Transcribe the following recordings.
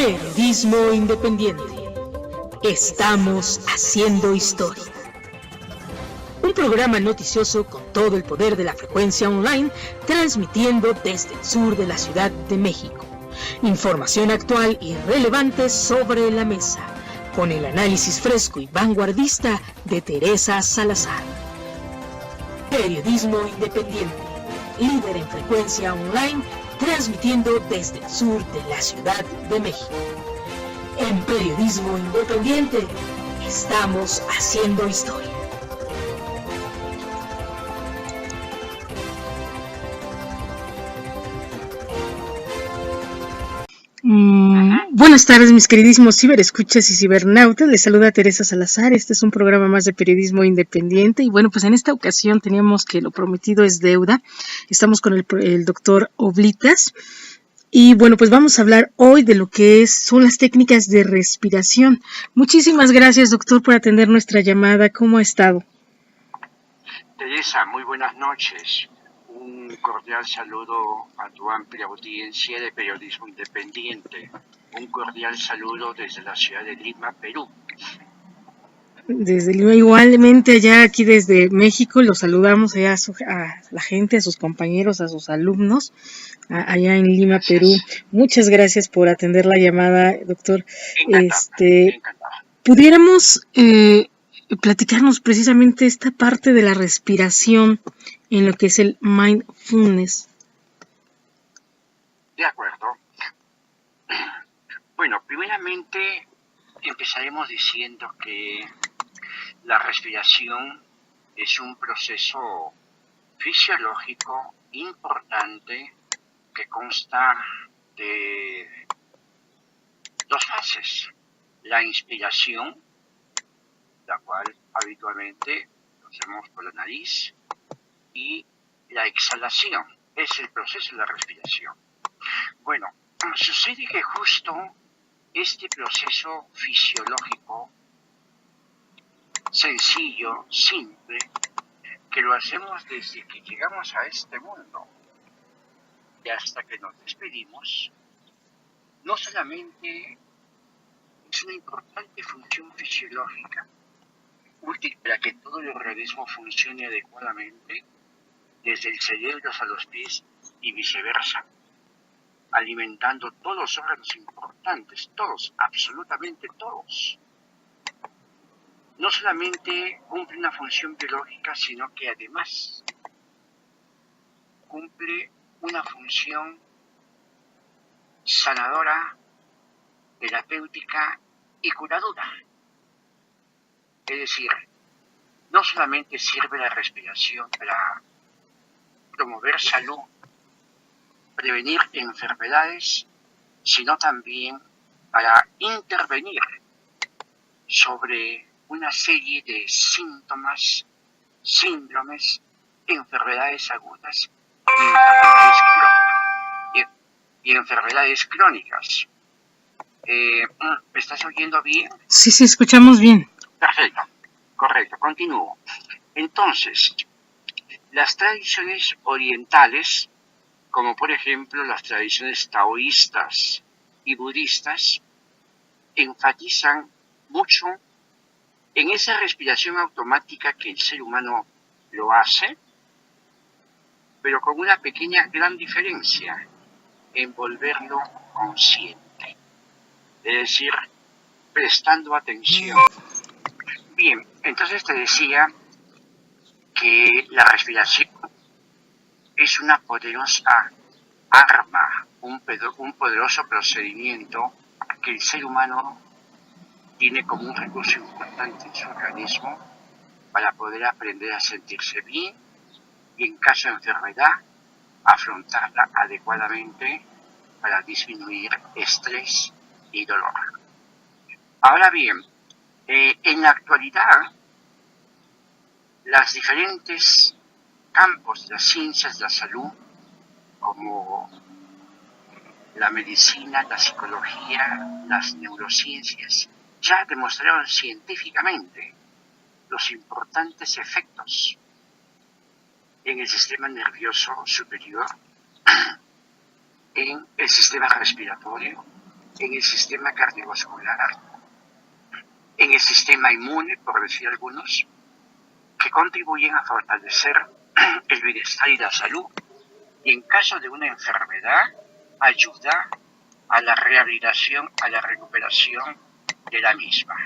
Periodismo independiente. Estamos haciendo historia. Un programa noticioso con todo el poder de la frecuencia online, transmitiendo desde el sur de la Ciudad de México. Información actual y relevante sobre la mesa, con el análisis fresco y vanguardista de Teresa Salazar. Periodismo independiente, líder en frecuencia online, transmitiendo desde el sur de la Ciudad de México. En Periodismo Independiente, estamos haciendo historia. Buenas tardes, mis queridísimos ciberescuchas y cibernautas. Les saluda Teresa Salazar. Este es un programa más de Periodismo Independiente. Y bueno, pues en esta ocasión teníamos que lo prometido es deuda. Estamos con el doctor Oblitas. Y bueno, pues vamos a hablar hoy de lo que son las técnicas de respiración. Muchísimas gracias, doctor, por atender nuestra llamada. ¿Cómo ha estado? Teresa, muy buenas noches. Un cordial saludo a tu amplia audiencia de Periodismo Independiente. Un cordial saludo desde la ciudad de Lima, Perú. Desde Lima, igualmente allá aquí desde México, los saludamos allá a la gente, a sus compañeros, a sus alumnos, allá en Lima, gracias. Perú. Muchas gracias por atender la llamada, doctor. Encantado. Pudiéramos platicarnos precisamente esta parte de la respiración en lo que es el mindfulness. De acuerdo. Bueno, primeramente empezaremos diciendo que la respiración es un proceso fisiológico importante que consta de dos fases. La inspiración, la cual habitualmente lo hacemos por la nariz, y la exhalación, es el proceso de la respiración. Bueno, sucede que justo este proceso fisiológico, sencillo, simple, que lo hacemos desde que llegamos a este mundo y hasta que nos despedimos, no solamente es una importante función fisiológica, útil para que todo el organismo funcione adecuadamente, desde el cerebro a los pies y viceversa, alimentando todos los órganos importantes, todos, absolutamente todos. No solamente cumple una función biológica, sino que además cumple una función sanadora, terapéutica y curadora. Es decir, no solamente sirve la respiración para promover salud, prevenir enfermedades, sino también para intervenir sobre una serie de síntomas, síndromes, enfermedades agudas y enfermedades crónicas. ¿Me estás oyendo bien? Sí, escuchamos bien. Perfecto, correcto, continúo. Entonces, las tradiciones orientales, como por ejemplo las tradiciones taoístas y budistas, enfatizan mucho en esa respiración automática que el ser humano lo hace, pero con una pequeña gran diferencia, en volverlo consciente, es decir, prestando atención. Bien, entonces te decía que la respiración es una poderosa arma, un poderoso procedimiento que el ser humano tiene como un recurso importante en su organismo para poder aprender a sentirse bien y en caso de enfermedad afrontarla adecuadamente para disminuir estrés y dolor. Ahora bien, en la actualidad, los diferentes campos de las ciencias de la salud, como la medicina, la psicología, las neurociencias, ya demostraron científicamente los importantes efectos en el sistema nervioso superior, en el sistema respiratorio en el sistema cardiovascular, en el sistema inmune, por decir algunos, que contribuyen a fortalecer el bienestar y la salud, y en caso de una enfermedad, ayuda a la rehabilitación, a la recuperación de la misma,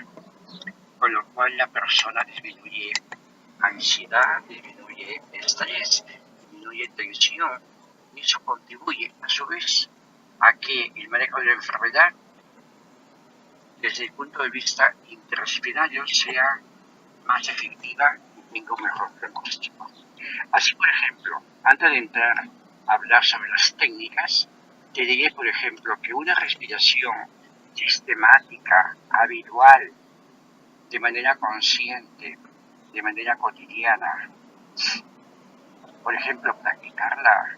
con lo cual la persona disminuye ansiedad, disminuye estrés, disminuye tensión, y eso contribuye a su vez a que el manejo de la enfermedad desde el punto de vista interhospitalario sea más efectiva y tenga un mejor pronóstico. Así, por ejemplo, antes de entrar a hablar sobre las técnicas, te diré, por ejemplo, que una respiración sistemática, habitual, de manera consciente, de manera cotidiana, por ejemplo, practicarla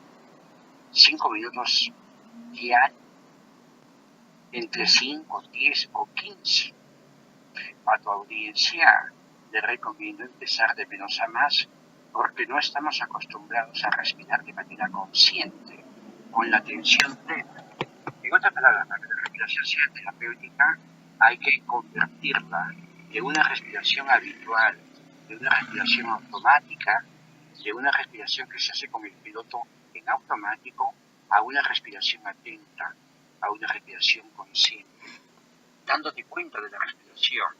5 minutos diarios, entre 5, 10 o 15. A tu audiencia le recomiendo empezar de menos a más, porque no estamos acostumbrados a respirar de manera consciente, con la atención plena. En otras palabras, para que la respiración sea terapéutica, hay que convertirla de una respiración habitual, de una respiración automática, de una respiración que se hace con el piloto en automático, a una respiración atenta, a una respiración consciente, dándote cuenta de la respiración,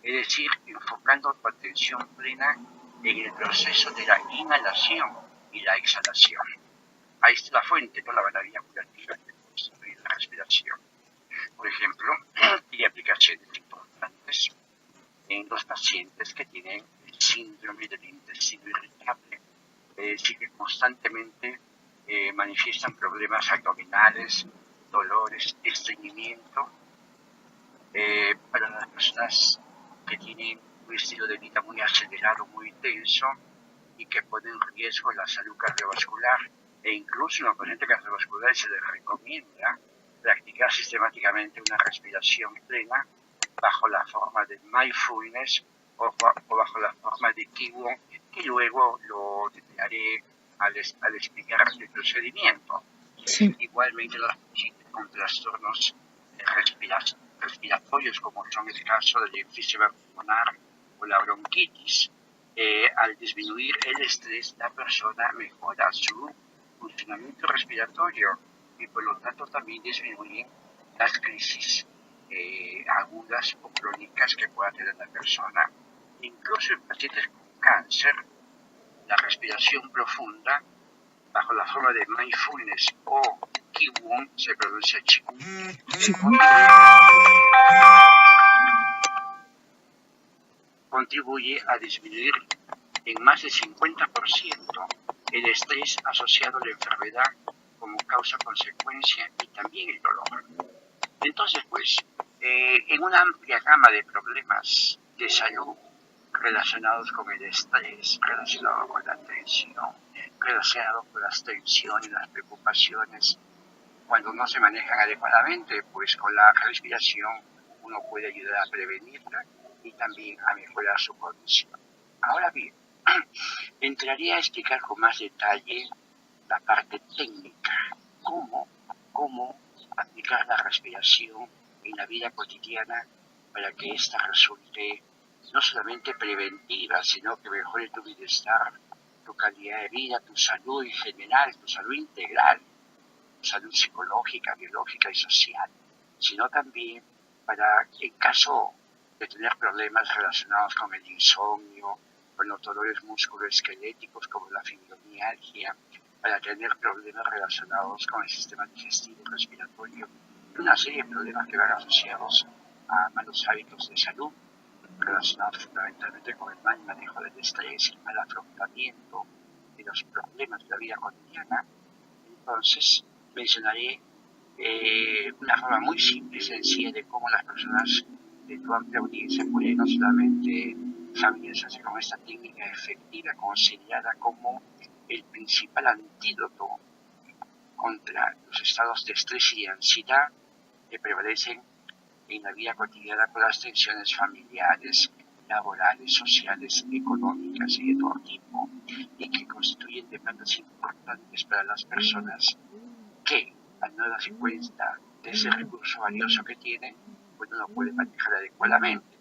es decir, enfocando tu atención plena en el proceso de la inhalación y la exhalación. Ahí está la fuente, toda la maravilla curativa que construye la respiración. Por ejemplo, hay aplicaciones importantes en los pacientes que tienen el síndrome del intestino irritable, es decir, que constantemente manifiestan problemas abdominales, dolores, estreñimiento. Para las personas que tienen un estilo de vida muy acelerado, muy intenso y que ponen en riesgo la salud cardiovascular, e incluso en los pacientes cardiovasculares se les recomienda practicar sistemáticamente una respiración plena bajo la forma de mindfulness o bajo la forma de Qigong, que luego lo detallaré al explicar el procedimiento. Sí. Igualmente los pacientes con trastornos respiratorios, como son el caso del enfisema pulmonar o la bronquitis, al disminuir el estrés, la persona mejora su funcionamiento respiratorio y por lo tanto también disminuyen las crisis agudas o crónicas que pueda tener la persona. Incluso en pacientes con cáncer, la respiración profunda bajo la forma de mindfulness o Qigong, se pronuncia Qigong, contribuye a disminuir en más del 50% el estrés asociado a la enfermedad como causa-consecuencia y también el dolor. Entonces, pues, en una amplia gama de problemas de salud relacionados con el estrés, relacionados con la tensión, relacionados con las tensiones, las preocupaciones, cuando no se manejan adecuadamente, pues con la respiración uno puede ayudar a prevenirla y también a mejorar su condición. Ahora bien, entraría a explicar con más detalle la parte técnica, cómo aplicar la respiración en la vida cotidiana para que ésta resulte no solamente preventiva, sino que mejore tu bienestar, tu calidad de vida, tu salud en general, tu salud integral, tu salud psicológica, biológica y social, sino también para, en caso de tener problemas relacionados con el insomnio, con los dolores musculoesqueléticos como la fibromialgia, para tener problemas relacionados con el sistema digestivo y respiratorio, y una serie de problemas que van asociados a malos hábitos de salud, relacionados fundamentalmente con el mal manejo del estrés, el mal afrontamiento de los problemas de la vida cotidiana. Entonces, mencionaré una forma muy simple y sencilla de cómo las personas de tu amplia audiencia pueden no solamente familiarizarse con esta técnica efectiva, considerada como el principal antídoto contra los estados de estrés y de ansiedad que prevalecen en la vida cotidiana con las tensiones familiares, laborales, sociales, económicas y de todo tipo, y que constituyen demandas importantes para las personas que, al no darse cuenta de ese recurso valioso que tiene, pues no lo puede manejar adecuadamente.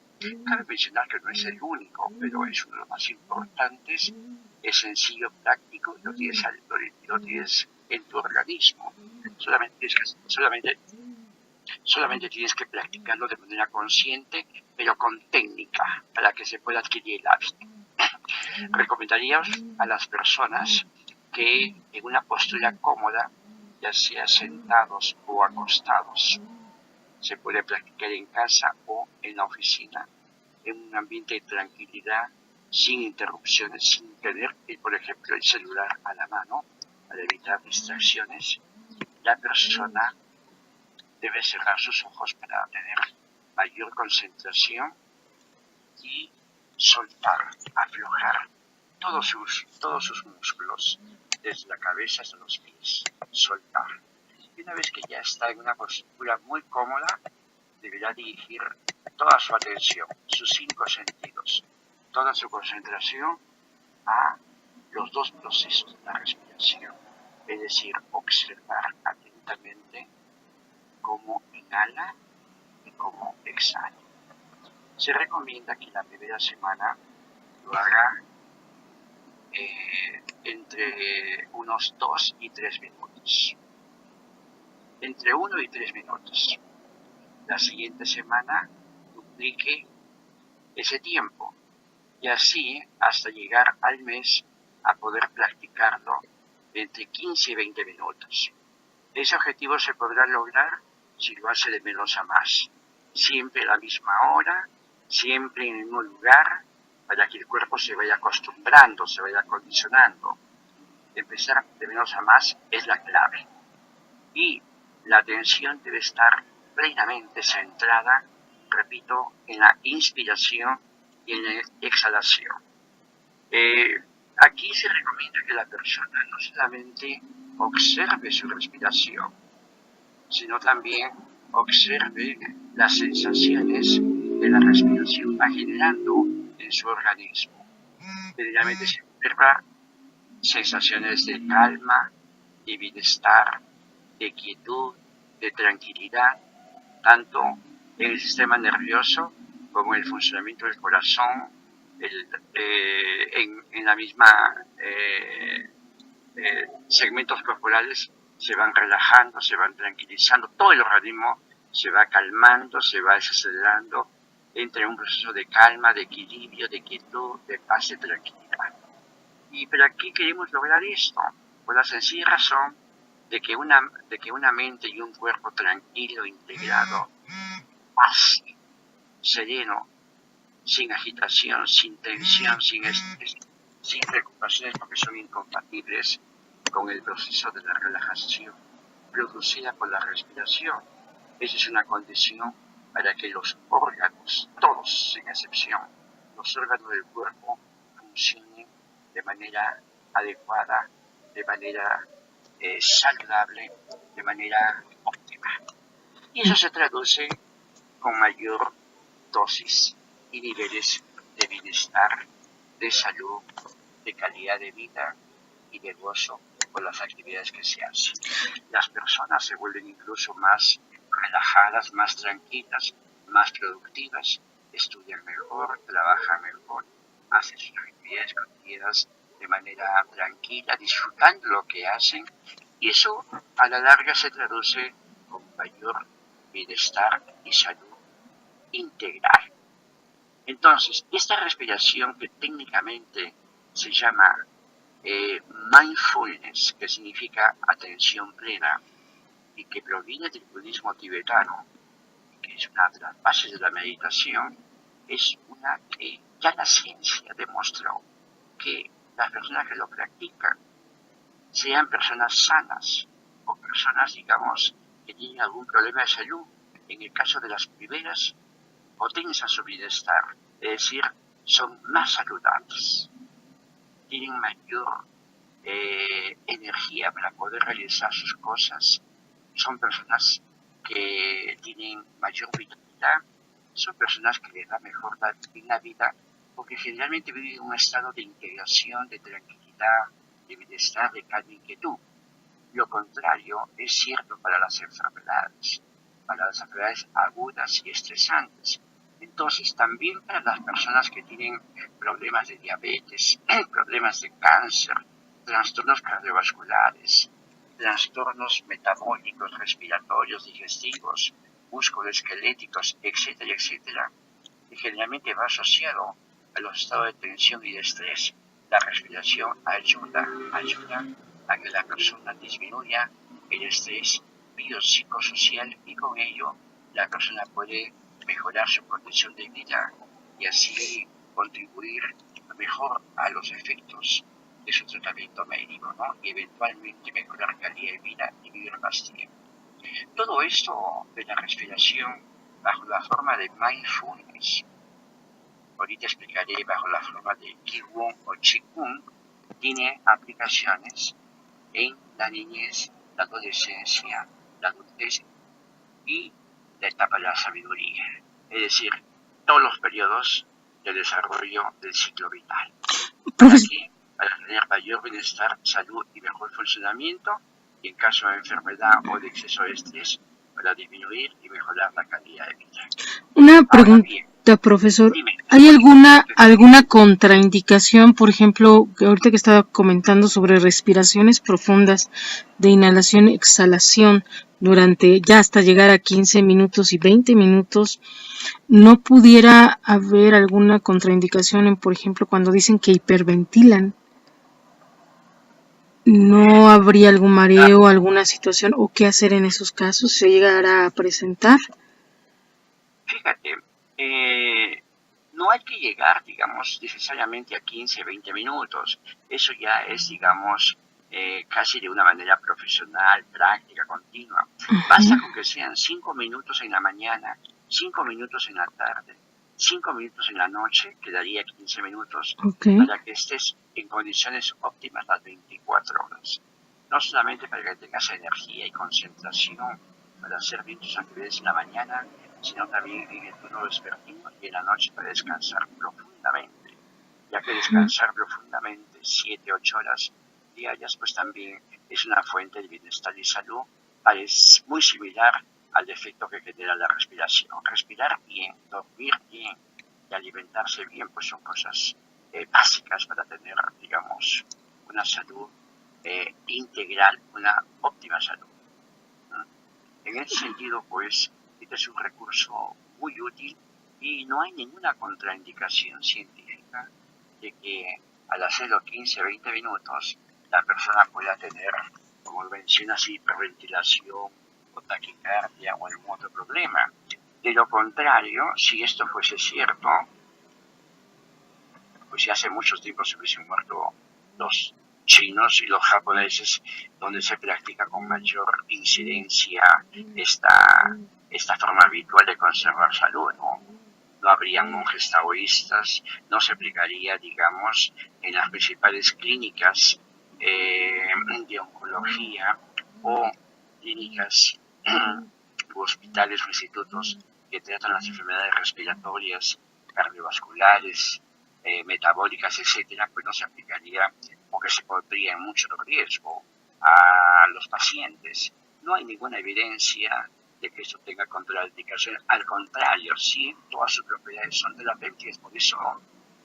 Cabe mencionar que no es el único, pero es uno de los más importantes, es sencillo, práctico y lo tienes en tu organismo. Solamente tienes que practicarlo de manera consciente, pero con técnica, para que se pueda adquirir el hábito. Recomendaríamos a las personas que en una postura cómoda, ya sea sentados o acostados, se puede practicar en casa o en la oficina, en un ambiente de tranquilidad, sin interrupciones, sin tener, por ejemplo, el celular a la mano, para evitar distracciones. La persona debe cerrar sus ojos para tener mayor concentración y soltar, aflojar todos sus músculos, desde la cabeza hasta los pies, soltar. Y una vez que ya está en una postura muy cómoda, deberá dirigir toda su atención, sus 5 sentidos, toda su concentración a los 2 procesos de la respiración, es decir, observar atentamente cómo inhala y cómo exhala. Se recomienda que la primera semana lo haga entre unos 2 y 3 minutos. Entre 1 y 3 minutos. La siguiente semana duplique ese tiempo y así hasta llegar al mes a poder practicarlo entre 15 y 20 minutos. Ese objetivo se podrá lograr si lo hace de menos a más. Siempre a la misma hora, siempre en el mismo lugar, para que el cuerpo se vaya acostumbrando, se vaya acondicionando. Empezar de menos a más es la clave. Y la atención debe estar plenamente centrada, repito, en la inspiración y en la exhalación. Aquí se recomienda que la persona no solamente observe su respiración, sino también observe las sensaciones que la respiración va generando en su organismo. Generalmente se observa sensaciones de calma, de bienestar, de quietud, de tranquilidad, tanto en el sistema nervioso como en el funcionamiento del corazón, en la misma segmentos corporales se van relajando, se van tranquilizando, todo el organismo se va calmando, se va desacelerando, entra en un proceso de calma, de equilibrio, de quietud, de paz, de tranquilidad. ¿Y para qué queremos lograr esto? Por la sencilla razón de que una mente y un cuerpo tranquilo, integrado, paz, sereno, sin agitación, sin tensión, sin estrés, sin preocupaciones, porque son incompatibles con el proceso de la relajación producida por la respiración. Esa es una condición para que los órganos, todos sin excepción, los órganos del cuerpo funcionen de manera adecuada, de manera saludable, de manera óptima. Y eso se traduce con mayor dosis y niveles de bienestar, de salud, de calidad de vida y de gozo por las actividades que se hacen. Las personas se vuelven incluso más relajadas, más tranquilas, más productivas, estudian mejor, trabajan mejor, hacen sus actividades cotidianas de manera tranquila, disfrutando lo que hacen, y eso a la larga se traduce con mayor bienestar y salud integral. Entonces, esta respiración que técnicamente se llama mindfulness, que significa atención plena, y que proviene del budismo tibetano, que es una de las bases de la meditación, es una que ya la ciencia demostró que las personas que lo practican, sean personas sanas o personas, digamos, que tienen algún problema de salud, en el caso de las primeras, potencian su bienestar, es decir, son más saludables, tienen mayor energía para poder realizar sus cosas, son personas que tienen mayor vitalidad, son personas que les va mejor en la vida, porque generalmente viven en un estado de integración, de tranquilidad, de bienestar, de calma y quietud. Lo contrario es cierto para las enfermedades. para las enfermedades agudas y estresantes. Entonces, también para las personas que tienen problemas de diabetes, problemas de cáncer, trastornos cardiovasculares, trastornos metabólicos, respiratorios, digestivos, musculoesqueléticos, etcétera, etcétera, que generalmente va asociado a los estados de tensión y de estrés. La respiración ayuda a que la persona disminuya el estrés biopsicosocial y con ello la persona puede mejorar su condición de vida y así contribuir mejor a los efectos de su tratamiento médico, ¿no? Y eventualmente mejorar calidad de vida y vivir más tiempo. Todo esto de la respiración bajo la forma de mindfulness, ahorita explicaré bajo la forma de Qigong o Qigong, tiene aplicaciones en la niñez, la adolescencia, la adultez y la etapa de la sabiduría, es decir, todos los periodos de desarrollo del ciclo vital. Para tener mayor bienestar, salud y mejor funcionamiento, y en caso de enfermedad o de exceso de estrés, para disminuir y mejorar la calidad de vida. Una pregunta, profesor. Dime. ¿Hay alguna contraindicación, por ejemplo, ahorita que estaba comentando sobre respiraciones profundas de inhalación y exhalación durante ya hasta llegar a 15 minutos y 20 minutos, no pudiera haber alguna contraindicación en, por ejemplo, cuando dicen que hiperventilan? ¿No habría algún mareo, alguna situación o qué hacer en esos casos? ¿Se llegará a presentar? Fíjate, no hay que llegar, digamos, necesariamente a 15, 20 minutos. Eso ya es, digamos, casi de una manera profesional, práctica, continua. Basta con que sean 5 minutos en la mañana, 5 minutos en la tarde, 5 minutos en la noche, que daría 15 minutos, para que estés en condiciones óptimas las 24 horas. No solamente para que tengas energía y concentración para hacer bien tus actividades en la mañana, sino también en el turno vespertino y en la noche para descansar profundamente, ya que descansar profundamente 7, 8 horas diarias, pues también es una fuente de bienestar y salud, es muy similar al efecto que genera la respiración. Respirar bien, dormir bien y alimentarse bien, pues son cosas básicas para tener, digamos, una salud integral, una óptima salud. En ese sentido, pues, este es un recurso muy útil y no hay ninguna contraindicación científica de que al hacerlo 15, 20 minutos, la persona pueda tener, como mencionas, hiperventilación o taquicardia o algún otro problema. De lo contrario, si esto fuese cierto, pues ya hace mucho tiempo se hubiesen muerto los chinos y los japoneses, donde se practica con mayor incidencia esta forma habitual de conservar salud, ¿no? No habrían monjes taoístas, no se aplicaría, digamos, en las principales clínicas de oncología o clínicas u hospitales o institutos que tratan las enfermedades respiratorias, cardiovasculares, metabólicas, etcétera, pues no se aplicaría porque se pondría en mucho riesgo a los pacientes. No hay ninguna evidencia de que esto tenga contraindicaciones. Al contrario, sí, todas sus propiedades son terapéuticas. Por eso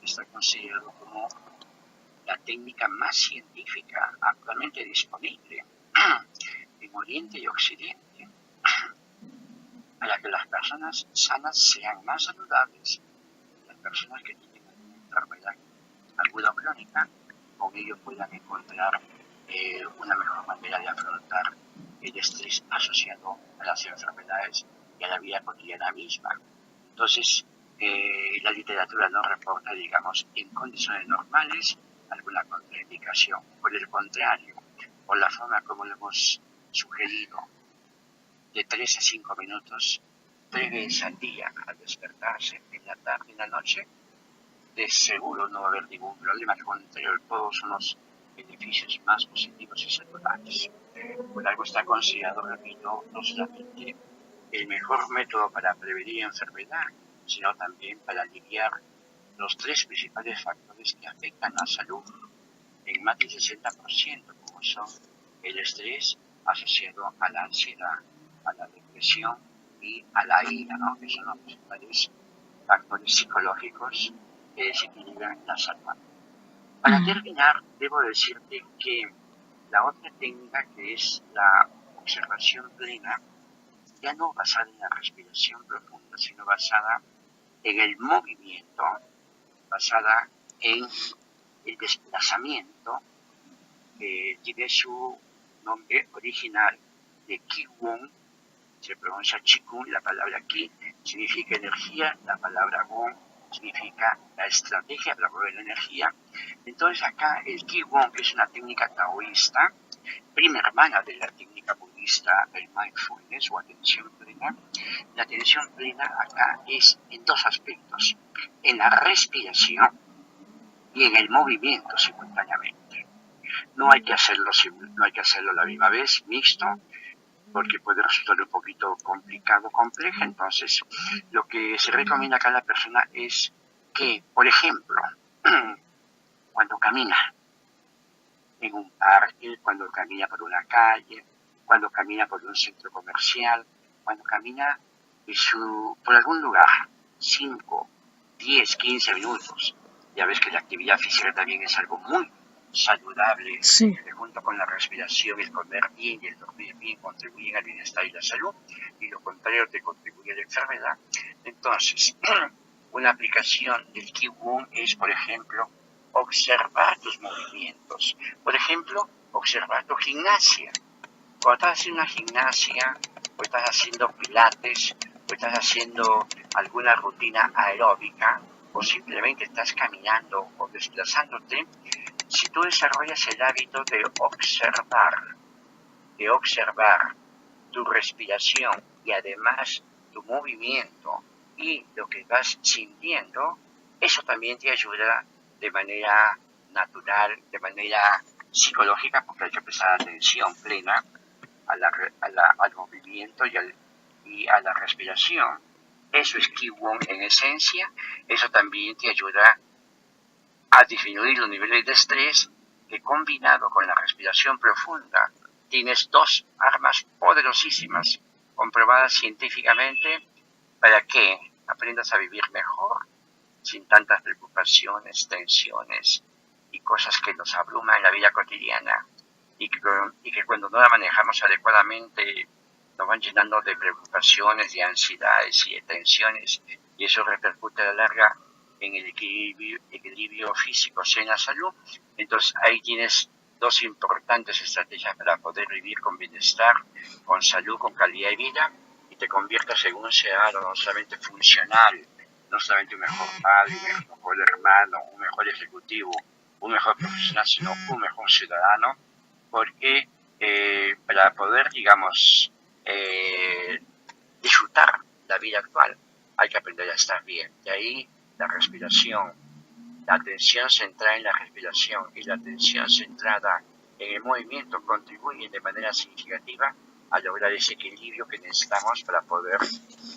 está considerado como la técnica más científica actualmente disponible en Oriente y Occidente para que las personas sanas sean más saludables. Las personas que tienen alguna enfermedad aguda o crónica, con ello puedan encontrar una mejor manera de afrontar el estrés asociado a las enfermedades y a la vida cotidiana misma. Entonces, la literatura no reporta, digamos, en condiciones normales alguna contraindicación. Por el contrario, por la forma como lo hemos sugerido, de 3 a 5 minutos, 3 veces al día, al despertarse, en la tarde y en la noche, de seguro no va a haber ningún problema, al contrario, todos son los beneficios más positivos y saludables. Por algo está considerado, repito, no solamente el mejor método para prevenir enfermedad, sino también para aliviar los 3 principales factores que afectan la salud en más del 60%, como son el estrés asociado a la ansiedad, a la depresión y a la ira, ¿no? Que son los principales factores psicológicos que desequilibran la salud. Para terminar, debo decirte que la otra técnica, que es la observación plena, ya no basada en la respiración profunda, sino basada en el movimiento, basada en el desplazamiento, que tiene su nombre original de Qigong, se pronuncia Qigong, la palabra Qi significa energía, la palabra Gong significa la estrategia para mover la energía. Entonces acá el Qigong, que es una técnica taoísta, prima hermana de la técnica budista, el mindfulness o atención plena. La atención plena acá es en dos aspectos, en la respiración y en el movimiento simultáneamente. No hay que hacerlo a la misma vez, mixto, porque puede resultar un poquito complicado, compleja. Entonces, lo que se recomienda acá a la persona es que, por ejemplo, cuando camina en un parque, cuando camina por una calle, cuando camina por un centro comercial, cuando camina por algún lugar, 5, 10, 15 minutos. Ya ves que la actividad física también es algo muy saludable, Sí. que junto con la respiración, el comer bien y el dormir bien contribuyen al bienestar y la salud, y lo contrario te contribuye a la enfermedad. Entonces, una aplicación del Qigong es, por ejemplo, observar tus movimientos. Por ejemplo, observar tu gimnasia. Cuando estás haciendo una gimnasia, o estás haciendo pilates, o estás haciendo alguna rutina aeróbica, o simplemente estás caminando o desplazándote, si tú desarrollas el hábito de observar tu respiración y además tu movimiento y lo que vas sintiendo, eso también te ayuda de manera natural, de manera psicológica, porque hay que prestar atención plena al movimiento y a la respiración. Eso es Qigong en esencia. Eso también te ayuda a disminuir los niveles de estrés, que combinado con la respiración profunda tienes dos armas poderosísimas, comprobadas científicamente, para que aprendas a vivir mejor, sin tantas preocupaciones, tensiones y cosas que nos abruman en la vida cotidiana, y que cuando no la manejamos adecuadamente nos van llenando de preocupaciones, de ansiedades y de tensiones, y eso repercute a la larga en el equilibrio físico, en la salud. Entonces ahí tienes dos importantes estrategias para poder vivir con bienestar, con salud, con calidad de vida, y te conviertas en un ciudadano no solamente funcional, no solamente un mejor padre, un mejor hermano, un mejor ejecutivo, un mejor profesional, sino un mejor ciudadano, porque para poder, digamos, disfrutar la vida actual, hay que aprender a estar bien. De ahí la respiración, la atención centrada en la respiración y la atención centrada en el movimiento contribuyen de manera significativa a lograr ese equilibrio que necesitamos para poder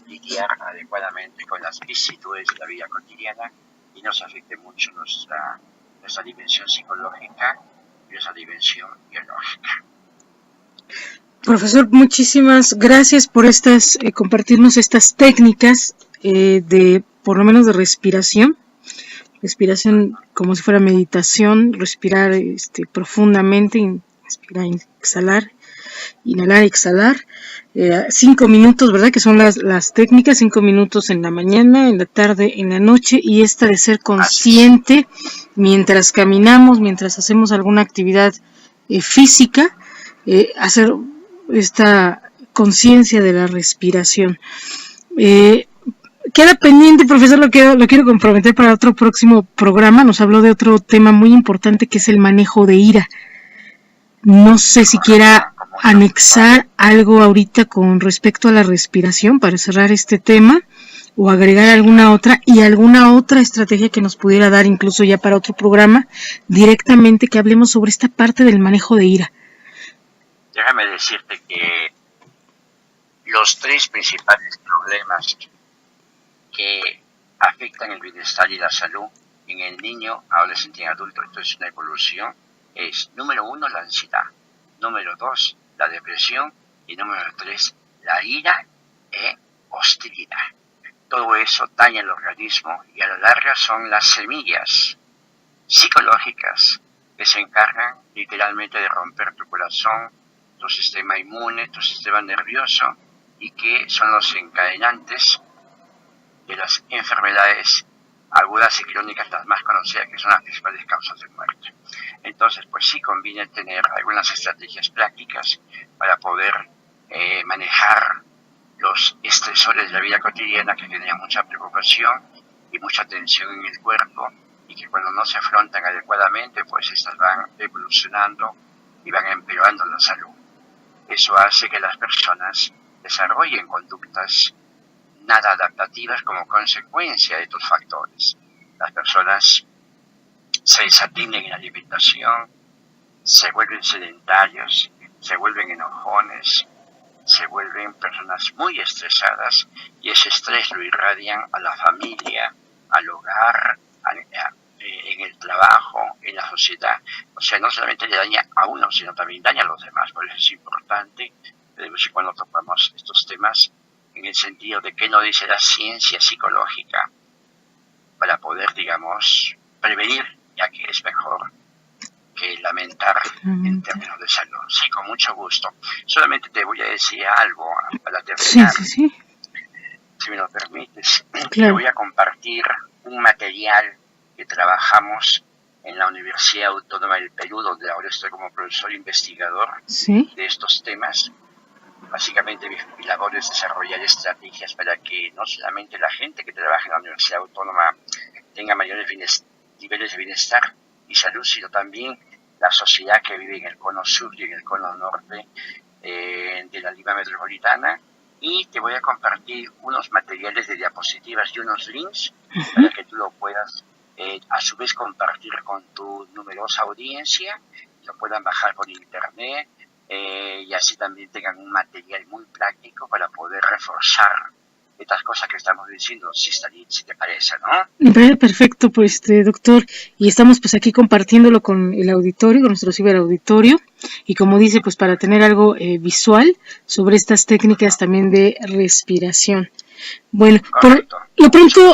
lidiar adecuadamente con las vicisitudes de la vida cotidiana y nos afecte mucho nuestra dimensión psicológica y nuestra dimensión biológica. Profesor, muchísimas gracias por compartirnos estas técnicas de, por lo menos, de respiración como si fuera meditación, respirar profundamente, inspirar, exhalar, inhalar, exhalar, 5 minutos, ¿verdad? Que son las técnicas, 5 minutos en la mañana, en la tarde, en la noche, y esta de ser consciente mientras caminamos, mientras hacemos alguna actividad física, hacer esta conciencia de la respiración. Queda pendiente, profesor, lo quiero comprometer para otro próximo programa. Nos habló de otro tema muy importante, que es el manejo de ira. No sé si quiera anexar algo ahorita con respecto a la respiración para cerrar este tema, o agregar alguna otra estrategia que nos pudiera dar, incluso ya para otro programa, directamente, que hablemos sobre esta parte del manejo de ira. Déjame decirte que los 3 principales problemas que afectan el bienestar y la salud en el niño, adolescente y adulto, esto es una evolución, es número 1, la ansiedad, número 2, la depresión, y número 3, la ira hostilidad. Todo eso daña el organismo y a la larga son las semillas psicológicas que se encargan literalmente de romper tu corazón, tu sistema inmune, tu sistema nervioso, y que son los encadenantes de las enfermedades agudas y crónicas, las más conocidas, que son las principales causas de muerte. Entonces, pues sí conviene tener algunas estrategias prácticas para poder manejar los estresores de la vida cotidiana que generan mucha preocupación y mucha tensión en el cuerpo, y que cuando no se afrontan adecuadamente, pues estas van evolucionando y van empeorando la salud. Eso hace que las personas desarrollen conductas nada adaptativas como consecuencia de estos factores. Las personas se desatienden en la alimentación, se vuelven sedentarios, se vuelven enojones, se vuelven personas muy estresadas, y ese estrés lo irradian a la familia, al hogar, en el trabajo, en la sociedad. O sea, no solamente le daña a uno, sino también daña a los demás. Por eso es importante de vez en cuando tocamos estos temas en el sentido de qué nos dice la ciencia psicológica para poder, digamos, prevenir, ya que es mejor que lamentar en términos de salud. Sí, con mucho gusto. Solamente te voy a decir algo para terminar. Sí. Si me lo permites. Claro. Te voy a compartir un material que trabajamos en la Universidad Autónoma del Perú, donde ahora estoy como profesor investigador de estos temas. Básicamente mi labor es desarrollar estrategias para que no solamente la gente que trabaja en la Universidad Autónoma tenga mayores niveles de bienestar y salud, sino también la sociedad que vive en el cono sur y en el cono norte de la Lima metropolitana. Y te voy a compartir unos materiales de diapositivas y unos links para que tú lo puedas a su vez compartir con tu numerosa audiencia, lo puedan bajar por internet, y así también tengan un material muy práctico para poder reforzar estas cosas que estamos diciendo, si te parece, ¿no? Perfecto, pues, doctor, y estamos pues aquí compartiéndolo con el auditorio, con nuestro ciberauditorio, y como dice, pues para tener algo visual sobre estas técnicas también de respiración. Bueno, por lo pronto,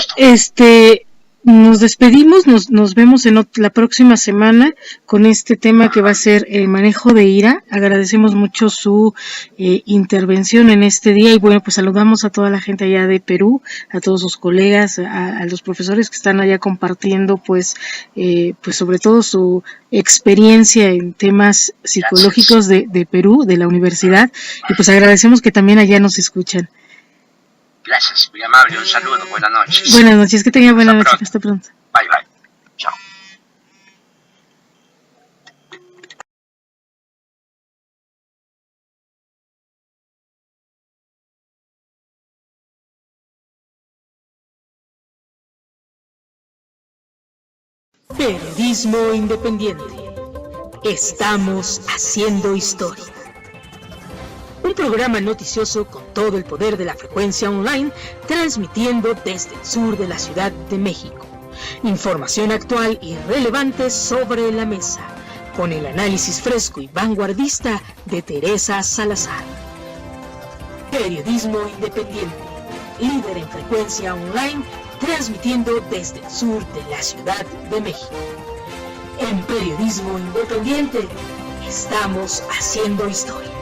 nos despedimos, nos vemos en la próxima semana con este tema que va a ser el manejo de ira. Agradecemos mucho su intervención en este día, y bueno, pues saludamos a toda la gente allá de Perú, a todos sus colegas, a los profesores que están allá compartiendo pues sobre todo su experiencia en temas psicológicos de Perú, de la universidad, y pues agradecemos que también allá nos escuchan. Gracias, muy amable, un saludo, buenas noches. Buenas noches, que tengan buenas noches, hasta pronto. Bye, bye, chao. Periodismo independiente. Estamos haciendo historia. Un programa noticioso con todo el poder de la frecuencia online, transmitiendo desde el sur de la Ciudad de México. Información actual y relevante sobre la mesa, con el análisis fresco y vanguardista de Teresa Salazar. Periodismo independiente, líder en frecuencia online, transmitiendo desde el sur de la Ciudad de México. En Periodismo Independiente, estamos haciendo historia.